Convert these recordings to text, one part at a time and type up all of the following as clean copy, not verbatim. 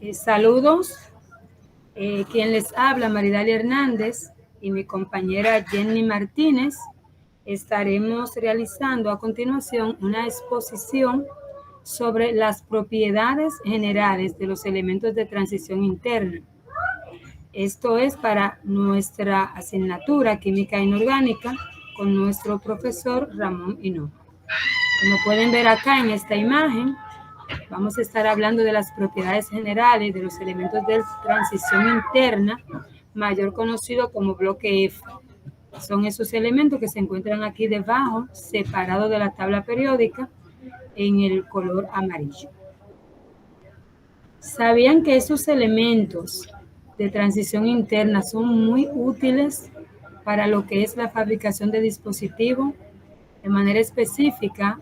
Saludos, quien les habla, Maridalia Hernández y mi compañera Jenny Martínez. Estaremos realizando a continuación una exposición sobre las propiedades generales de los elementos de transición interna. Esto es para nuestra asignatura Química Inorgánica con nuestro profesor Ramón Hinojo. Como pueden ver acá en esta imagen, vamos a estar hablando de las propiedades generales de los elementos de transición interna, mayor conocido como bloque F. Son esos elementos que se encuentran aquí debajo, separados de la tabla periódica en el color amarillo. ¿Sabían que esos elementos de transición interna son muy útiles para lo que es la fabricación de dispositivos? De manera específica,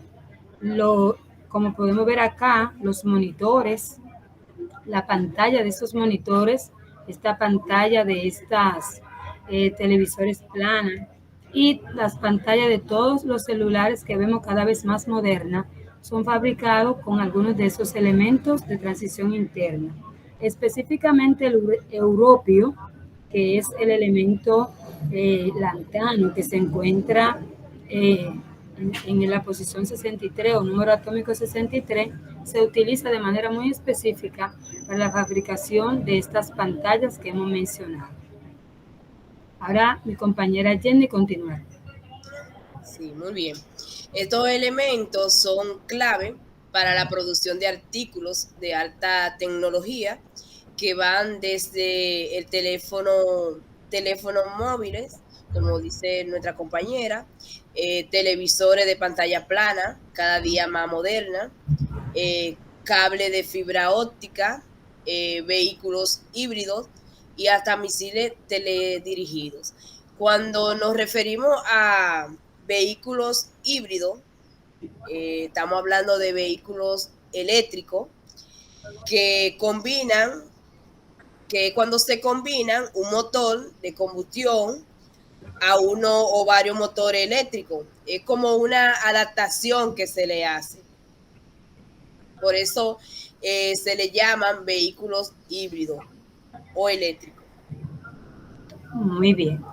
como podemos ver acá, los monitores, la pantalla de estos monitores, esta pantalla de estas televisores planas y las pantallas de todos los celulares que vemos cada vez más modernas son fabricados con algunos de esos elementos de transición interna. Específicamente el europio, que es el elemento lantano que se encuentra en la posición 63 o número atómico 63, se utiliza de manera muy específica para la fabricación de estas pantallas que hemos mencionado. Ahora mi compañera Jenny continuará. Sí, muy bien. Estos elementos son clave para la producción de artículos de alta tecnología que van desde el teléfonos móviles, como dice nuestra compañera, televisores de pantalla plana, cada día más moderna, cable de fibra óptica, vehículos híbridos y hasta misiles teledirigidos. Cuando nos referimos a vehículos híbridos, estamos hablando de vehículos eléctricos que cuando se combinan un motor de combustión a uno o varios motores eléctricos, es como una adaptación que se le hace. Por eso se le llaman vehículos híbridos o eléctricos. Muy bien.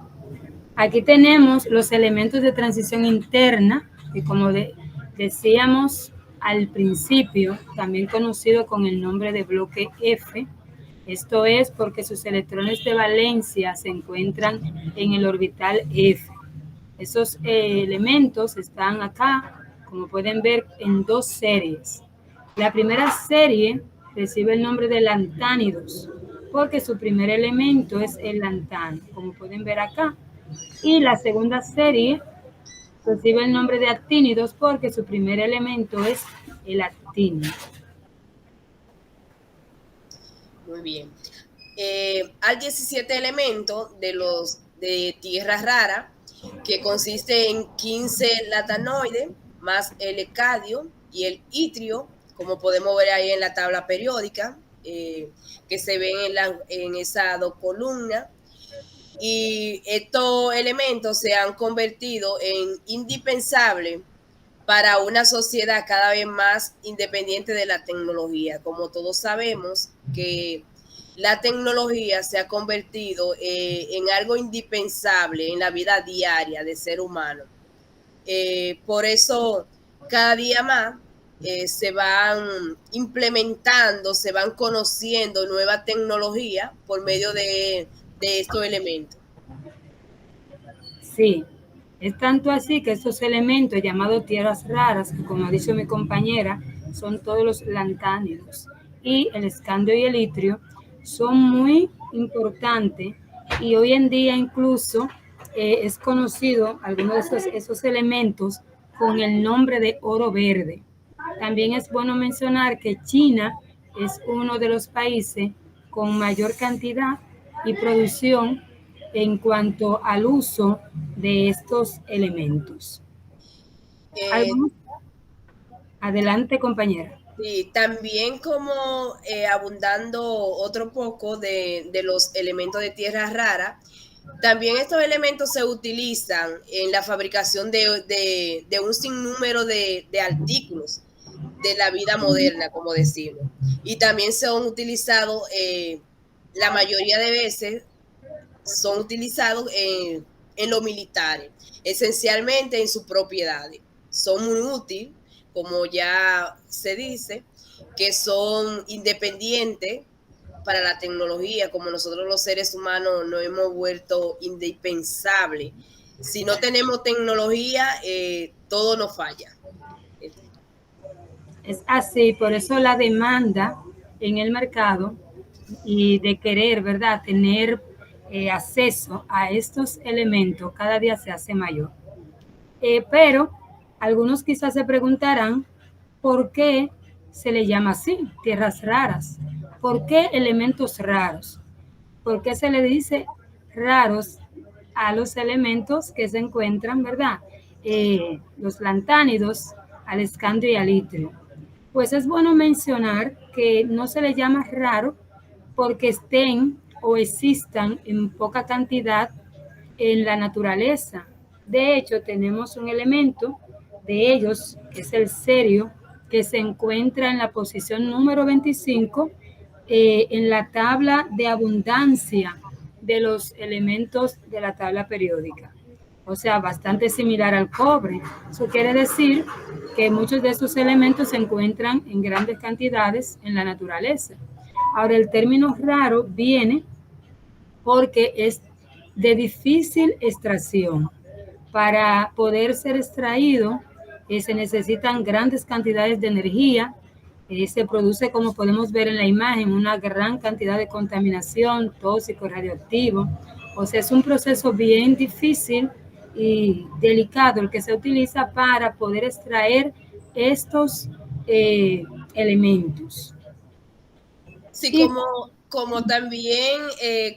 Aquí tenemos los elementos de transición interna, que como decíamos al principio, también conocido con el nombre de bloque F. Esto es porque sus electrones de valencia se encuentran en el orbital F. Esos elementos están acá, como pueden ver, en dos series. La primera serie recibe el nombre de lantánidos, porque su primer elemento es el lantano, como pueden ver acá. Y la segunda serie recibe el nombre de actínidos porque su primer elemento es el actínio. Muy bien. Hay 17 elementos de tierra rara, que consiste en 15 latanoides, más el ecadio y el itrio, como podemos ver ahí en la tabla periódica, que se ven en esas dos columnas. Y estos elementos se han convertido en indispensables para una sociedad cada vez más independiente de la tecnología. Como todos sabemos que la tecnología se ha convertido en algo indispensable en la vida diaria del ser humano. Por eso, cada día más se van implementando, se van conociendo nuevas tecnologías por medio de estos elementos. Sí, es tanto así que estos elementos llamados tierras raras, que como ha dicho mi compañera, son todos los lantánidos, y el escandio y el itrio son muy importantes y hoy en día incluso es conocido algunos de esos elementos con el nombre de oro verde. También es bueno mencionar que China es uno de los países con mayor cantidad y producción en cuanto al uso de estos elementos. Eh, Adelante, compañera. Sí, también como abundando otro poco de los elementos de tierra rara, también estos elementos se utilizan en la fabricación de un sinnúmero de artículos, de la vida moderna, como decimos. Y también son utilizados, la mayoría de veces, son utilizados en los militares, esencialmente en sus propiedades. Son muy útiles, como ya se dice, que son independientes para la tecnología, como nosotros los seres humanos nos hemos vuelto indispensables. Si no tenemos tecnología, todo nos falla. Es así, por eso la demanda en el mercado y de querer, ¿verdad?, tener acceso a estos elementos cada día se hace mayor. Pero algunos quizás se preguntarán por qué se le llama así, tierras raras. ¿Por qué elementos raros? ¿Por qué se le dice raros a los elementos que se encuentran, ¿verdad? Los lantánidos, al escandio y al itrio. Pues es bueno mencionar que no se le llama raro porque estén o existan en poca cantidad en la naturaleza. De hecho, tenemos un elemento de ellos, que es el cerio, que se encuentra en la posición número 25 en la tabla de abundancia de los elementos de la tabla periódica. O sea, bastante similar al cobre. Eso quiere decir que muchos de estos elementos se encuentran en grandes cantidades en la naturaleza. Ahora, el término raro viene porque es de difícil extracción. Para poder ser extraído, se necesitan grandes cantidades de energía. Se produce, como podemos ver en la imagen, una gran cantidad de contaminación, tóxico, radioactivo. O sea, es un proceso bien difícil y delicado el que se utiliza para poder extraer estos elementos. Sí, Y como también,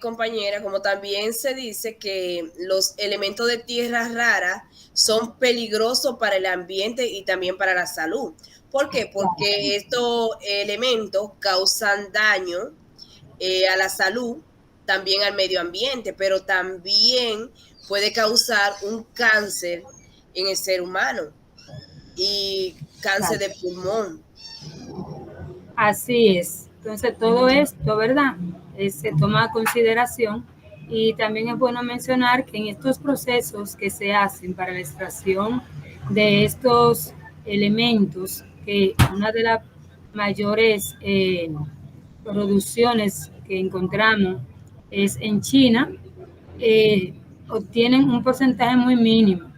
compañera, como también se dice que los elementos de tierras raras son peligrosos para el ambiente y también para la salud. ¿Por qué? Porque estos elementos causan daño a la salud, también al medio ambiente, pero también puede causar un cáncer en el ser humano y cáncer de pulmón. así es. Entonces, todo esto, ¿verdad? Se toma a consideración y también es bueno mencionar que en estos procesos que se hacen para la extracción de estos elementos, que una de las mayores producciones que encontramos es en China, obtienen un porcentaje muy mínimo.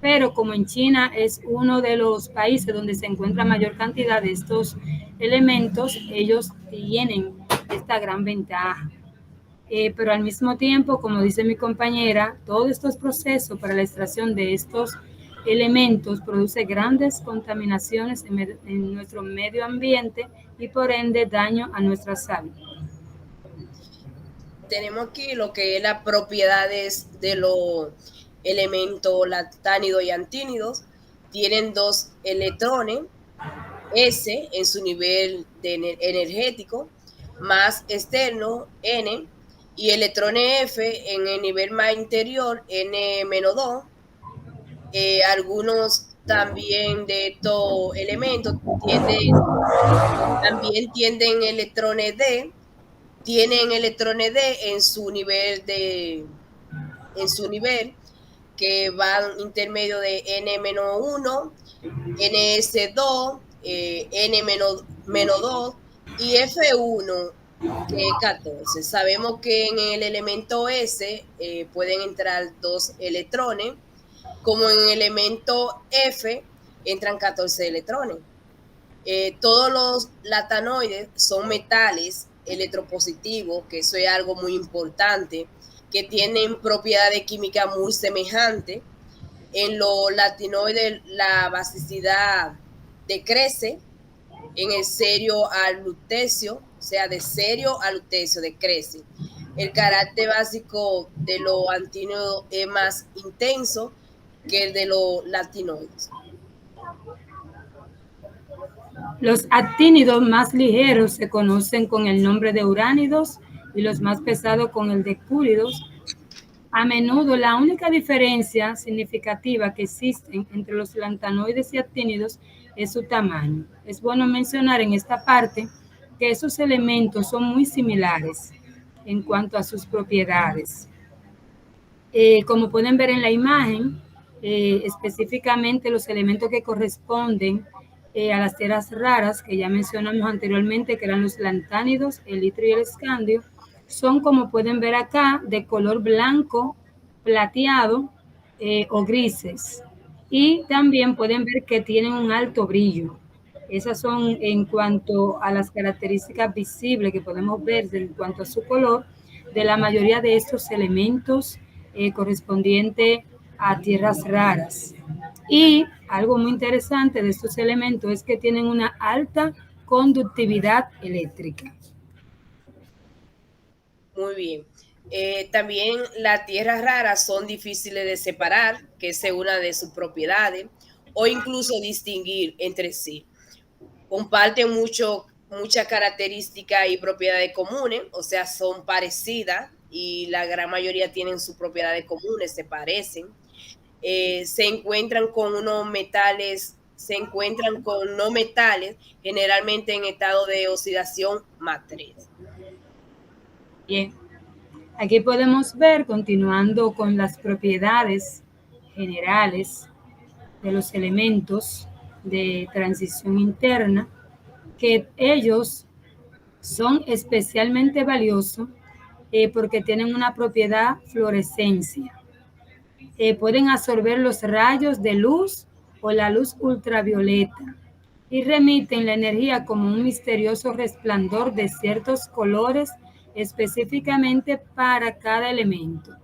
Pero como en China es uno de los países donde se encuentra mayor cantidad de estos elementos, ellos tienen esta gran ventaja. Pero al mismo tiempo, como dice mi compañera, todos estos procesos para la extracción de estos elementos produce grandes contaminaciones en nuestro medio ambiente y por ende daño a nuestra salud. Tenemos aquí lo que es las propiedades de los elementos lantánidos y antínidos. Tienen dos electrones, S en su nivel energético, más externo, N, y electrones F en el nivel más interior, N-2. Algunos también de estos elementos también tienden electrones D, tienen electrones D en su nivel, que van intermedio de N-1, NS2, N-2 y F1, que es 14. Sabemos que en el elemento S pueden entrar dos electrones, como en el elemento F entran 14 electrones. Todos los latanoides son metales electropositivos, que eso es algo muy importante, que tienen propiedades químicas muy semejantes. En los latinoides la basicidad decrece, en el serio al lutecio, o sea, de serio al lutecio decrece. El carácter básico de los antínidos es más intenso que el de los latinoides. Los actínidos más ligeros se conocen con el nombre de uránidos y los más pesados con el de cúridos. A menudo la única diferencia significativa que existe entre los lantanoides y actínidos es su tamaño. Es bueno mencionar en esta parte que esos elementos son muy similares en cuanto a sus propiedades. Como pueden ver en la imagen, específicamente los elementos que corresponden a las tierras raras que ya mencionamos anteriormente, que eran los lantánidos, el litrio y el escandio, son, como pueden ver acá, de color blanco, plateado o grises. Y también pueden ver que tienen un alto brillo. Esas son en cuanto a las características visibles que podemos ver en cuanto a su color de la mayoría de estos elementos correspondiente a tierras raras. Y algo muy interesante de estos elementos es que tienen una alta conductividad eléctrica. Muy bien. También las tierras raras son difíciles de separar, que es una de sus propiedades, o incluso distinguir entre sí. Comparten muchas características y propiedades comunes, o sea, son parecidas y la gran mayoría tienen sus propiedades comunes, se parecen. Se encuentran con no metales, generalmente en estado de oxidación matriz. Bien, aquí podemos ver, continuando con las propiedades generales de los elementos de transición interna, que ellos son especialmente valiosos porque tienen una propiedad fluorescencia. Pueden absorber los rayos de luz o la luz ultravioleta y remiten la energía como un misterioso resplandor de ciertos colores específicamente para cada elemento.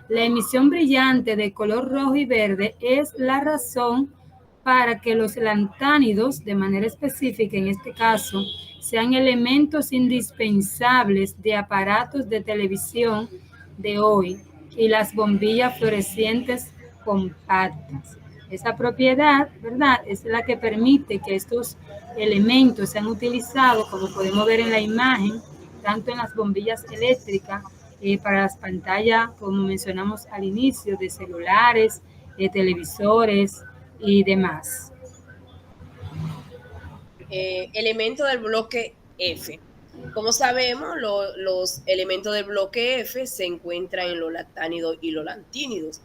La emisión brillante de color rojo y verde es la razón para que los lantánidos, de manera específica en este caso, sean elementos indispensables de aparatos de televisión de hoy y las bombillas fluorescentes compactas. Esa propiedad, ¿verdad?, es la que permite que estos elementos sean utilizados, como podemos ver en la imagen, tanto en las bombillas eléctricas, para las pantallas, como mencionamos al inicio, de celulares, televisores y demás. Elemento del bloque F. Como sabemos, los elementos del bloque F se encuentran en los lactánidos y los lantínidos.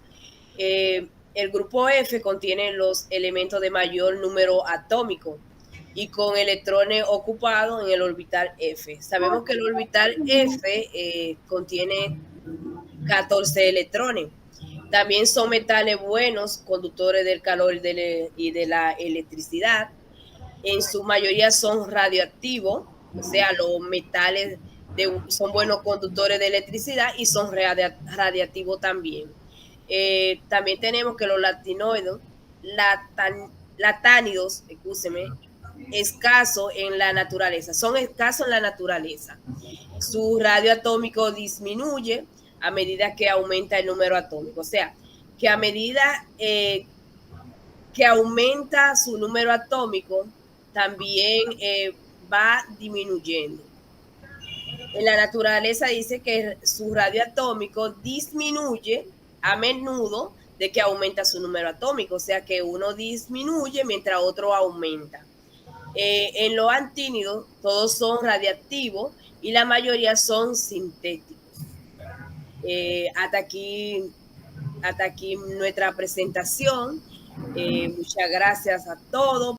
El grupo F contiene los elementos de mayor número atómico y con electrones ocupados en el orbital F. Sabemos que el orbital F contiene 14 electrones. También son metales buenos, conductores del calor y de la electricidad. En su mayoría son radioactivos, o sea, los metales son buenos conductores de electricidad y son radiactivos también. También tenemos que los latánidos, escasos en la naturaleza, son escasos en la naturaleza. Su radio atómico disminuye a medida que aumenta el número atómico, o sea, que a medida que aumenta su número atómico, también va disminuyendo. En la naturaleza dice que su radio atómico disminuye a menudo de que aumenta su número atómico, o sea que uno disminuye mientras otro aumenta. En los antínidos todos son radiactivos y la mayoría son sintéticos. Hasta aquí nuestra presentación. Muchas gracias a todos.